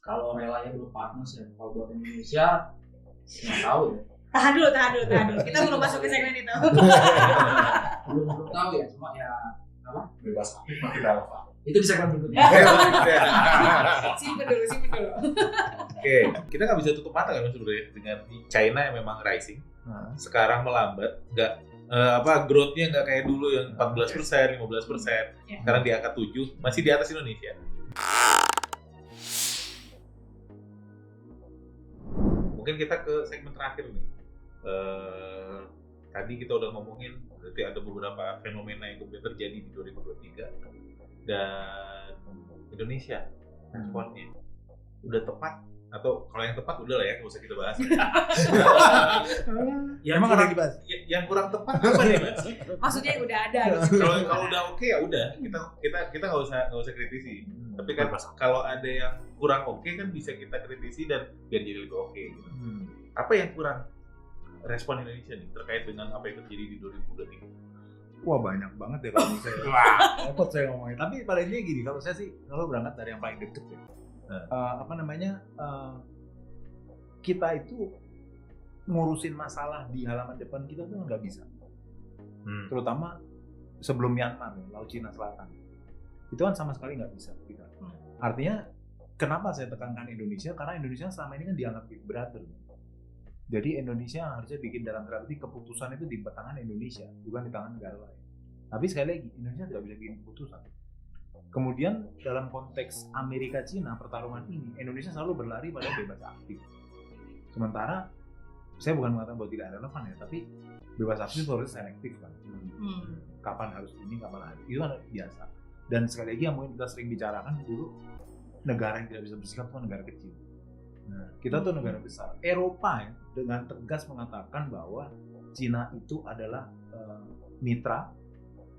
Kalau relanya belum partners ya, kalau buat Indonesia nggak tahu ya. Tahan dulu. Kita belum masuk ke segmen itu. belum tahu ya, cuma ya apa? Bebas aktif makin relevan. Itu di segmen berikutnya. Simpen dulu. Oke, kita nggak bisa tutup mata kan sebenarnya dengan China yang memang rising. Sekarang melambat, growth-nya nggak kayak dulu yang 14%, 15%. Sekarang di angka 7, masih di atas Indonesia. Mungkin kita ke segmen terakhir nih. Tadi kita udah ngomongin, berarti ada beberapa fenomena yang kemudian terjadi di 2023 dan Indonesia responnya udah tepat, atau kalau yang tepat udah lah ya, nggak usah kita bahas. Emang ada yang dibahas? Yang kurang tepat apa nih, Mas? Maksudnya udah ada gitu. Kalau udah oke ya udah, kita nggak usah kritisi. Tapi kan kalau ada yang kurang oke kan bisa kita kritisi dan biar jadi lebih oke gitu. Apa yang kurang respon Indonesia nih terkait dengan apa yang terjadi di 2023? Wah, banyak banget ya kalau saya. Repot saya ngomongnya. Tapi pada intinya gini, kalau saya sih kalau berangkat dari yang paling deket ya. Kita itu ngurusin masalah di halaman depan kita tuh nggak bisa. Terutama sebelum Myanmar, Laut Cina Selatan. Itu kan sama sekali nggak bisa kita. Artinya kenapa saya tekankan Indonesia? Karena Indonesia selama ini kan dianggap big brother. Jadi Indonesia harusnya bikin dalam arti keputusan itu di tangan Indonesia, bukan di tangan negara lain. Tapi sekali lagi, Indonesia tidak bisa bikin keputusan. Kemudian dalam konteks Amerika-Cina pertarungan ini, Indonesia selalu berlari pada bebas aktif. Sementara, saya bukan mengatakan bahwa tidak relevan ya, tapi bebas aktif itu harus selektif kan. Kapan harus ini, kapan harus itu kan biasa. Dan sekali lagi yang mungkin kita sering bicarakan dulu, negara yang tidak bisa bersikap itu negara kecil. Nah, kita tuh negara besar. Eropa ya, dengan tegas mengatakan bahwa Cina itu adalah mitra,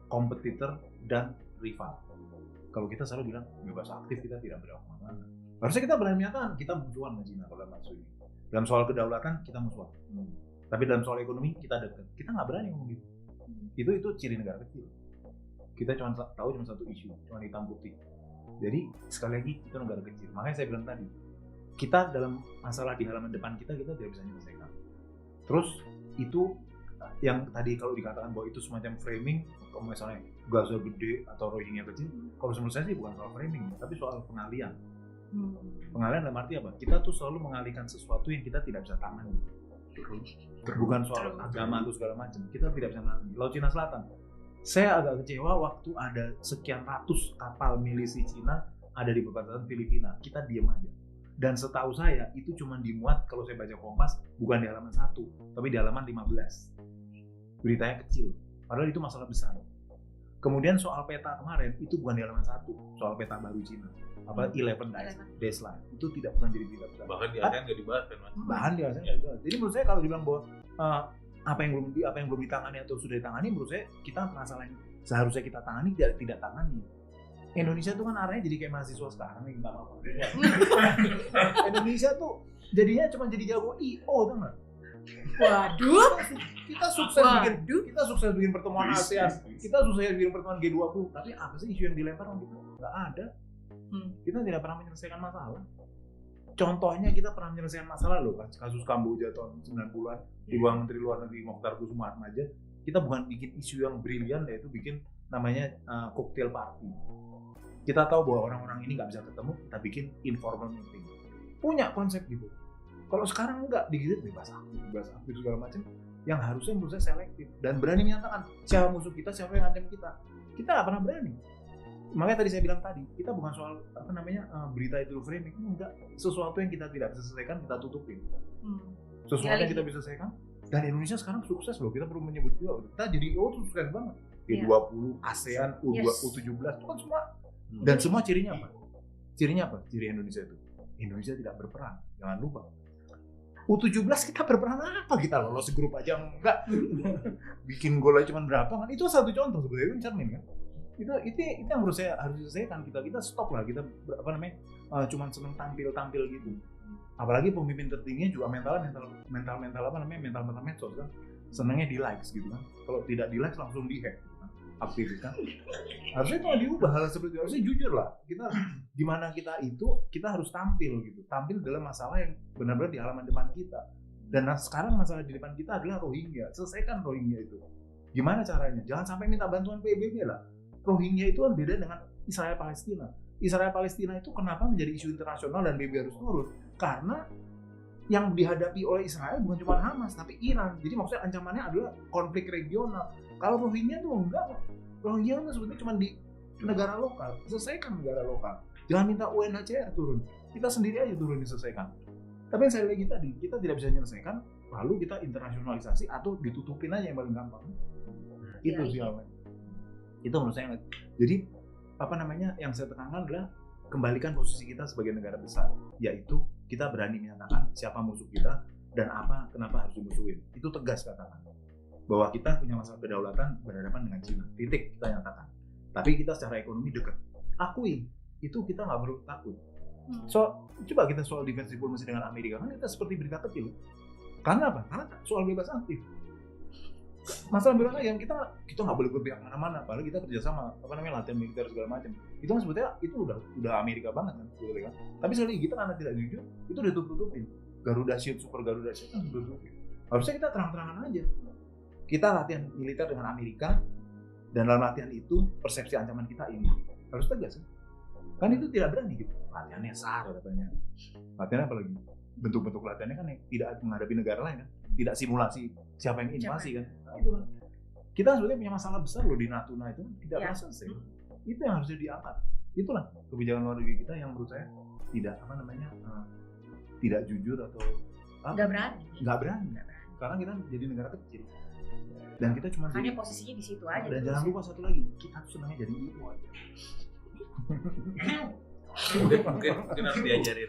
kompetitor, dan rival. Kalau kita selalu bilang bebas aktif, kita tidak berada kemana-mana. Harusnya kita berani menyatakan kita musuhan sama Cina kalau dalam maksud ini. Dalam soal kedaulatan kita musuhan. Tapi dalam soal ekonomi kita dekat. Kita nggak berani ngomong gitu. Itu ciri negara kecil. Kita cuma tahu satu isu, cuma hitam putih. Jadi sekali lagi itu negara kecil. Makanya saya bilang tadi, kita dalam masalah di halaman depan kita tidak bisa menyelesaikan. Terus itu yang tadi kalau dikatakan bahwa itu semacam framing, kalau misalnya Gaza gede atau Rohingya kecil, kalau menurut saya sih bukan soal framing, tapi soal pengalian. Pengalian dalam arti apa? Kita tuh selalu mengalihkan sesuatu yang kita tidak bisa tangani. Bukan soal agama atau segala macam, kita tidak bisa tangani. Laut Cina Selatan, saya agak kecewa waktu ada sekian ratus kapal milisi Cina ada di perbatasan Filipina, kita diam aja. Dan setahu saya itu cuma dimuat kalau saya baca Kompas bukan di halaman 1, tapi di halaman 15. Beritanya kecil, padahal itu masalah besar. Kemudian soal peta kemarin itu bukan di halaman 1, soal peta baru Cina. Apa 11 days line itu tidak pernah jadi berita besar. Bahkan di ASEAN nggak dibahas kan, Mas? Bahkan di ASEAN nggak dibahas. Jadi menurut saya kalau dibilang bahwa apa yang belum ditangani atau sudah ditangani, menurut saya kita masalah yang seharusnya kita tangani tidak tangani. Indonesia tuh kan arahnya jadi kayak mahasiswa sekarang nih, nggak apa-apa. Indonesia tuh jadinya cuma jadi jago IO, tuh nggak? Waduh, kita sukses bikin pertemuan ASEAN, kita sukses bikin pertemuan G20, tapi apa sih isu yang dilempar sama kita? Nggak ada. Kita tidak pernah menyelesaikan masalah. Contohnya kita pernah menyelesaikan masalah loh, kasus Kamboja tahun 90-an, di bawah Menteri Luar Negeri Mokhtar Kussumaatmadja. Kita bukan bikin isu yang brilian, yaitu bikin namanya cocktail party. Kita tahu bahwa orang-orang ini nggak bisa ketemu, kita bikin informal meeting. Punya konsep gitu. Kalau sekarang enggak, digigit bebas aktif segala macam, yang harusnya menurut saya selektif dan berani menyatakan siapa musuh kita, siapa yang ngancam kita. Kita nggak pernah berani. Makanya tadi saya bilang tadi, kita bukan soal berita itu framing, enggak. Sesuatu yang kita tidak bisa selesaikan kita tutupin. Sesuatu yang kita bisa selesaikan. Dan Indonesia sekarang sukses loh, kita perlu menyebut juga. Kita jadi sukses banget. G20, ASEAN, U17 itu kan semua. Dan semua cirinya apa? Ciri Indonesia itu. Indonesia tidak berperan. Jangan lupa. U17 kita berperan apa? Kita lolos grup aja enggak. Bikin gol aja cuma berapa kan? Itu satu contoh sebenarnya, itu cermin kan. Itu yang menurut saya harus diselesaikan. Kita stop lah, kita cuma seneng tampil gitu. Apalagi pemimpin tertingginya juga mental medsos kan. Senengnya di likes gitu kan. Kalau tidak di likes langsung di hack gitu kan. aktivis kan. Harusnya kalau diubah hal seperti itu, harusnya jujur lah. Kita gimana kita itu, kita harus tampil gitu. Tampil dalam masalah yang benar-benar di halaman depan kita. Dan sekarang masalah di depan kita adalah Rohingya. Selesaikan Rohingya itu. Gimana caranya? Jangan sampai minta bantuan PBB lah. Rohingya itu kan beda dengan Israel Palestina. Israel Palestina itu kenapa menjadi isu internasional dan PBB harus turun? Karena yang dihadapi oleh Israel bukan cuma Hamas tapi Iran. Jadi maksudnya ancamannya adalah konflik regional. Kalau Rohingya itu enggak. Rohingya itu sebetulnya cuma di negara lokal. Selesaikan negara lokal. Jangan minta UNHCR turun. Kita sendiri aja turun diselesaikan. Tapi yang saya lagi tadi, kita tidak bisa menyelesaikan, lalu kita internasionalisasi atau ditutupin aja yang paling gampang. Itu sih awalnya. Itu menurut saya. Jadi yang saya tekankan adalah kembalikan posisi kita sebagai negara besar, yaitu kita berani menyatakan siapa musuh kita dan kenapa harus dimusuhin. Itu tegas katakan bahwa kita punya masalah kedaulatan berhadapan dengan Cina. Titik kita nyatakan. Tapi kita secara ekonomi dekat. Akui itu kita nggak perlu takut. Coba kita soal defense diplomasi dengan Amerika kan kita seperti berita kecil. Karena apa? Karena soal bebas aktif. Masalah bebas yang kita nggak boleh berpihak mana-mana, apalagi kita kerjasama latihan militer segala macam. Itu kan sebetulnya itu udah Amerika banget kan, sebetulnya kan. Tapi sekali kita karena tidak jujur, itu udah tutupin. Garuda Shield, Super Garuda Shield kan udah tutupin. Harusnya kita terang-terangan aja. Kita latihan militer dengan Amerika dan dalam latihan itu persepsi ancaman kita ini harus tegas kan itu tidak berani gitu. Latihannya SAR katanya. Latihannya apalagi bentuk-bentuk latihannya kan yang tidak menghadapi negara lain kan. Tidak simulasi siapa yang invasi kan. Nah, itu kan. Kita sebetulnya punya masalah besar loh di Natuna itu tidak pernah selesai. Itu yang harusnya diangkat. Itulah kebijakan luar negeri kita yang menurut saya tidak tidak jujur atau nggak berani. Karena kita jadi negara kecil. Dan kita cuma hanya posisinya di situ aja. Dan jangan lupa satu lagi, kita tuh senangnya jadi ibu aja. mungkin harus diajarin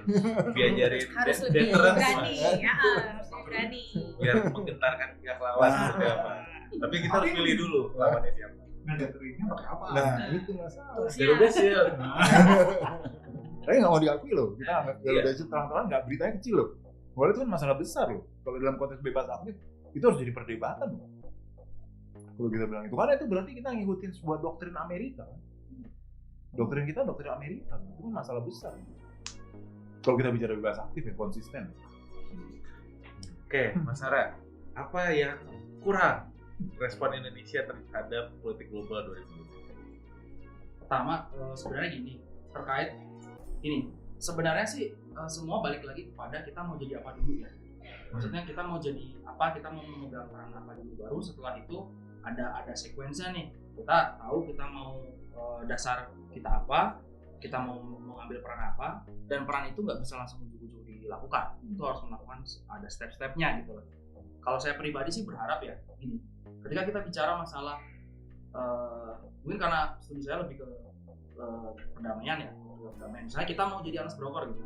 harus lebih berani harus berani biar menggentarkan pihak lawan seperti apa. Tapi kita harus pilih dulu lawannya siapa. Garuda pakai apa? Nah, itu masalah. Garuda Shield. Tapi nggak mau diakui loh. Kita anggap Garuda Shield terang-terangan nggak, beritanya kecil loh. Padahal itu kan masalah besar loh. Kalau dalam konteks bebas aktif itu harus jadi perdebatan loh. Kalau kita bilang itu, karena itu berarti kita ngikutin sebuah doktrin Amerika. Doktrin kita doktrin Amerika, itu kan masalah besar. Kalau kita bicara bebas aktif ya konsisten. Oke, Mas Ara, apa yang kurang respon Indonesia terhadap politik global 2020? Pertama, sebenarnya gini, terkait ini, sebenarnya sih semua balik lagi kepada kita mau jadi apa dulu ya. Maksudnya kita mau jadi apa, kita mau memegang peran apa dulu, baru setelah itu ada sekuensinya nih. Kita tahu kita mau dasar kita apa, kita mau mengambil peran apa, dan peran itu nggak bisa langsung ujuk-ujuk dilakukan. Itu harus melakukan ada step-stepnya gitu loh. Kalau saya pribadi sih berharap ya gini, ketika kita bicara masalah mungkin karena studi saya lebih ke perdamaian ya, perdamaian. Misalnya kita mau jadi honest broker gitu,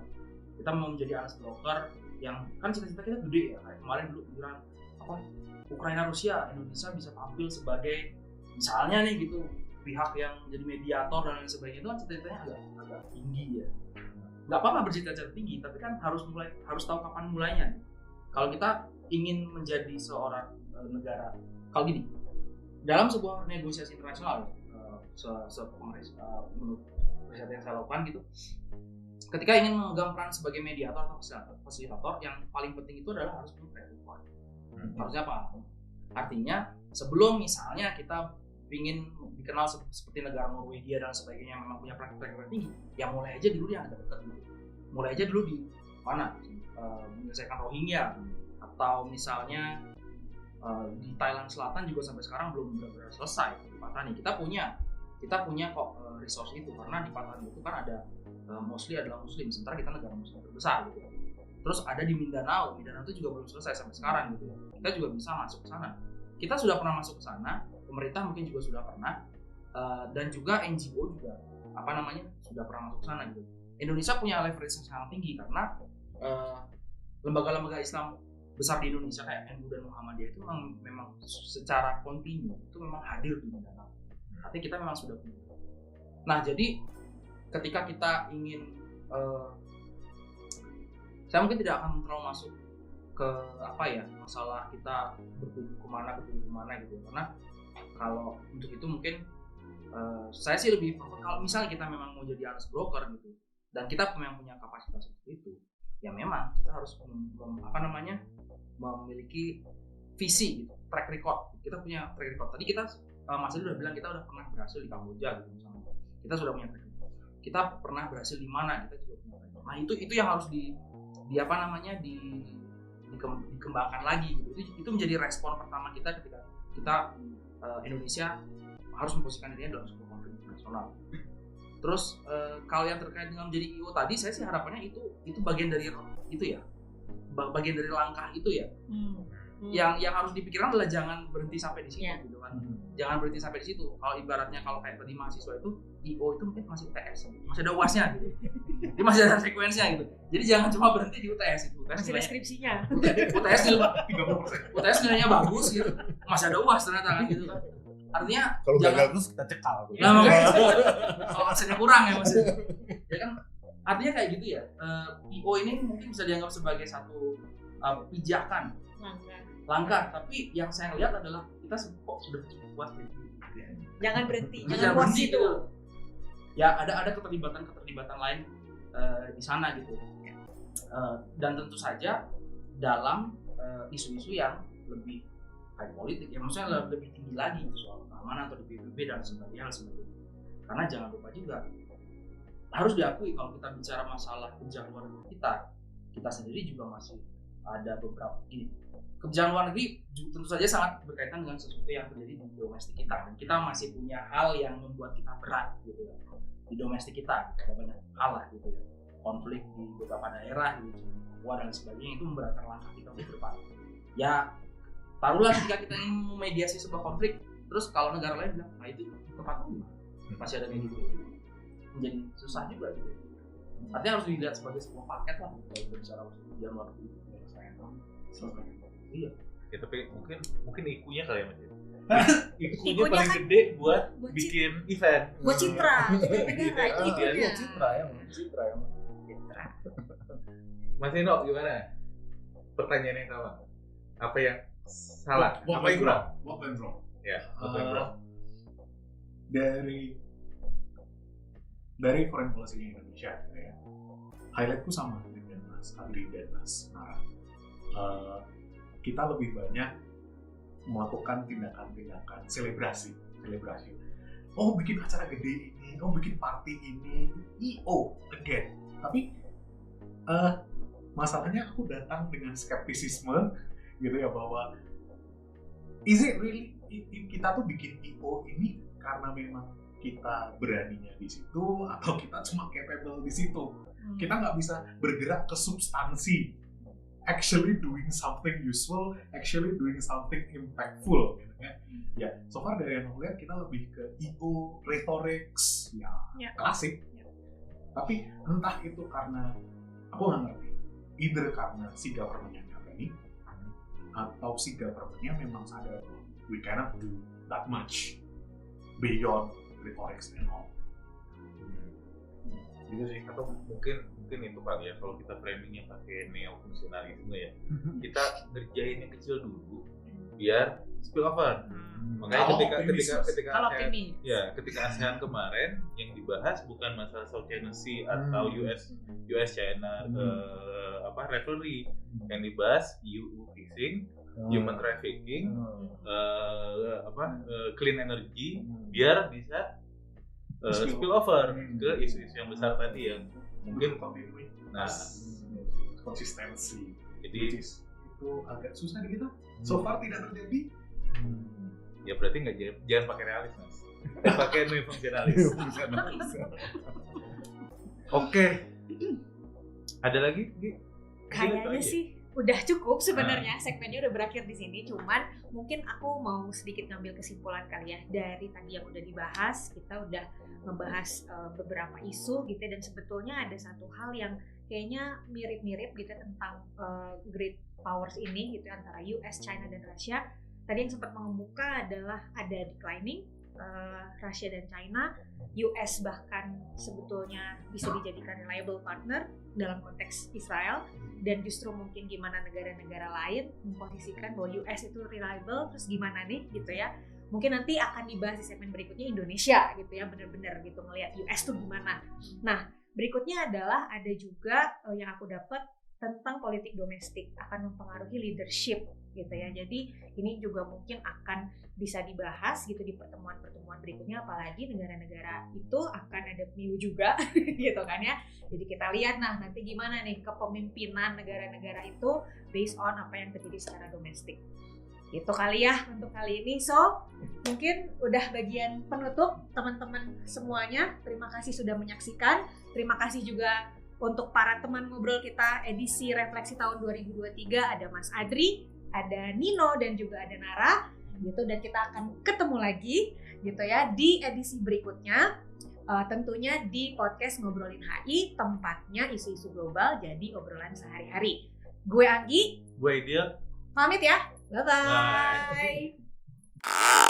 kita mau menjadi honest broker yang kan cita-cita kita gede ya, kayak kemarin dulu bilang apa Ukraina Rusia, Indonesia bisa tampil sebagai misalnya nih gitu pihak yang jadi mediator dan lain sebagainya. Itu kan cita-citanya agak tinggi ya. Nggak apa-apa bercita-cita tinggi, tapi kan harus tahu kapan mulainya. Kalau kita ingin menjadi seorang negara, kalau gini, dalam sebuah negosiasi internasional, menurut riset yang saya lakukan gitu, ketika ingin memegang peran sebagai mediator atau fasilitator, yang paling penting itu adalah harus punya track record. Harusnya apa? Artinya sebelum misalnya kita ingin dikenal seperti negara Norwegia dan sebagainya yang memang punya track record tinggi, ya mulai aja dulu yang dekat dulu. Mulai aja dulu di mana? Menyelesaikan Rohingya, atau misalnya di Thailand Selatan juga sampai sekarang belum benar-benar selesai di Patani. Kita punya kok resource itu, karena di Patani itu kan ada mostly adalah Muslim, sementara kita negara Muslim terbesar gitu. Terus ada di Mindanao itu juga belum selesai sampai sekarang gitu. Kita juga bisa masuk ke sana. Kita sudah pernah masuk ke sana, pemerintah mungkin juga sudah pernah, dan juga NGO juga sudah pernah masuk ke sana gitu. Indonesia punya leverage yang sangat tinggi karena lembaga-lembaga Islam besar di Indonesia kayak NU dan Muhammadiyah itu memang secara kontinu itu memang hadir di Mindanao. Artinya kita memang sudah punya. Nah jadi ketika kita ingin, saya mungkin tidak akan terlalu masuk ke masalah kita bertuju kemana gitu, karena kalau untuk itu mungkin saya sih lebih kalau misalnya kita memang mau jadi honest broker gitu dan kita memang punya kapasitas seperti itu, ya memang kita harus memiliki visi gitu, track record. Kita punya track record. Tadi kita Mas Adi udah bilang kita udah pernah berhasil di Kamboja gitu misalnya. Kita sudah punya track record. Kita pernah berhasil di mana, kita juga punya track record. Nah, itu yang harus dikembangkan lagi gitu. Itu menjadi respon pertama kita ketika kita Indonesia harus memposisikan dirinya dalam sebuah konflik internasional. Terus kalau yang terkait dengan menjadi IO tadi, saya sih harapannya itu bagian dari itu ya, bagian dari langkah itu ya. Yang harus dipikirkan adalah jangan berhenti sampai di situ gitu kan. Jangan berhenti sampai di situ. Kalau ibaratnya kalau kayak tadi mahasiswa itu IO itu mungkin masih UTS, masih ada UAS-nya gitu. Dia masih ada sekuensinya gitu. Jadi jangan cuma berhenti di UTS itu. Masih ada skripsinya. UTS nilainya bagus gitu. Masih ada UAS ternyata kan gitu kan. Artinya kalau gagal terus kita cekal. Nah, makanya kalau aksennya kurang ya Mas. Ya kan artinya kayak gitu ya. IO ini mungkin bisa dianggap sebagai satu pijakan langkah, tapi yang saya lihat adalah kita kok sudah cukup puas gitu. Jangan berhenti, jangan puas gitu. Ya ada keterlibatan lain di sana gitu. Dan tentu saja dalam isu-isu yang lebih high politik, ya maksudnya lebih tinggi lagi soal keamanan atau di PBB dan sebagainya. Karena jangan lupa juga harus diakui kalau kita bicara masalah kebijakan luar negeri kita sendiri juga masih ada beberapa gini. Kebijakan luar negeri tentu saja sangat berkaitan dengan sesuatu yang terjadi di domestik kita, dan kita masih punya hal yang membuat kita berat gitu ya di domestik kita. Ada banyak hal lah gitu ya, konflik di beberapa daerah gitu, dan sebagainya, itu memberatkan langkah kita ke depan. Ya taruhlah ketika kita ingin memediasi sebuah konflik, terus kalau negara lain bilang, nah itu tempatmu masih ada kayak gitu, menjadi susah juga gitu. Artinya harus dilihat sebagai sebuah paket lah kalau berbicara kebijakan luar negeri. Iya. Ya tapi mungkin ikunya kali ya Mas. Ikunya paling kan gede buat bikin event. Buat citra. Iya, citra ya. Mas Ino gimana? Pertanyaan yang sama. Apa yang salah? Apa yang kurang? What went wrong? Ya, what went wrong? Dari foreign policy Indonesia gitu ya. Highlightku sama dengan Mas Adri dan Mas Nara. Kita lebih banyak melakukan tindakan-tindakan selebrasi. Oh, bikin acara gede ini, oh bikin party ini, IO again. Tapi masalahnya aku datang dengan skeptisisme gitu ya, bahwa is it really kita tuh bikin IO ini karena memang kita beraninya di situ atau kita cuma capable di situ. Kita nggak bisa bergerak ke substansi, actually doing something useful, actually doing something impactful gitu kan. Ya, so far dari yang aku lihat kita lebih ke IO, rhetorics, ya klasik. Tapi entah itu karena aku nggak ngerti, either karena si government-nya nggak berani, atau si government-nya memang sadar we cannot do that much beyond rhetorics and all. Gitu sih, atau mungkin itu kali ya, kalau kita framingnya pakai neo-fungsionalisme ya, kita ngerjain yang kecil dulu biar spill over. Makanya ketika ASEAN kemarin yang dibahas bukan masalah South China Sea atau US China rivalry, yang dibahas EU fishing, human trafficking, clean energy, biar bisa spill over ke isu-isu yang besar tadi yang mungkin konsistensi. Jadi itu agak susah di kita. So far tidak terjadi. Ya berarti jangan pakai realis Mas. Pakai neo-fungsionalis. Oke. Ada lagi? Kayaknya sih udah cukup sebenarnya, segmennya udah berakhir di sini. Cuman mungkin aku mau sedikit ngambil kesimpulan kali ya dari tadi yang udah dibahas. Kita udah membahas beberapa isu gitu, dan sebetulnya ada satu hal yang kayaknya mirip-mirip gitu tentang great powers ini gitu, antara US, China dan Russia. Tadi yang sempat mengemuka adalah ada declining Russia dan China. US bahkan sebetulnya bisa dijadikan reliable partner dalam konteks Israel, dan justru mungkin gimana negara-negara lain memposisikan bahwa US itu reliable, terus gimana nih gitu ya Mungkin nanti akan dibahas di segmen berikutnya Indonesia gitu ya, bener-bener gitu ngelihat US tuh gimana. Nah, berikutnya adalah ada juga yang aku dapat tentang politik domestik akan mempengaruhi leadership gitu ya. Jadi ini juga mungkin akan bisa dibahas gitu di pertemuan-pertemuan berikutnya, apalagi negara-negara itu akan ada pemilu juga gitu kan ya. Jadi kita lihat nah nanti gimana nih kepemimpinan negara-negara itu based on apa yang terjadi secara domestik. Itu kali ya untuk kali ini. So, mungkin udah bagian penutup teman-teman semuanya. Terima kasih sudah menyaksikan. Terima kasih juga untuk para teman ngobrol kita edisi Refleksi tahun 2023. Ada Mas Adri, ada Nino, dan juga ada Nara. Gitu, dan kita akan ketemu lagi gitu ya di edisi berikutnya. Tentunya di podcast Ngobrolin HI, tempatnya isu-isu global jadi obrolan sehari-hari. Gue Anggi. Gue Idil. Pamit ya. Bye-bye. Bye.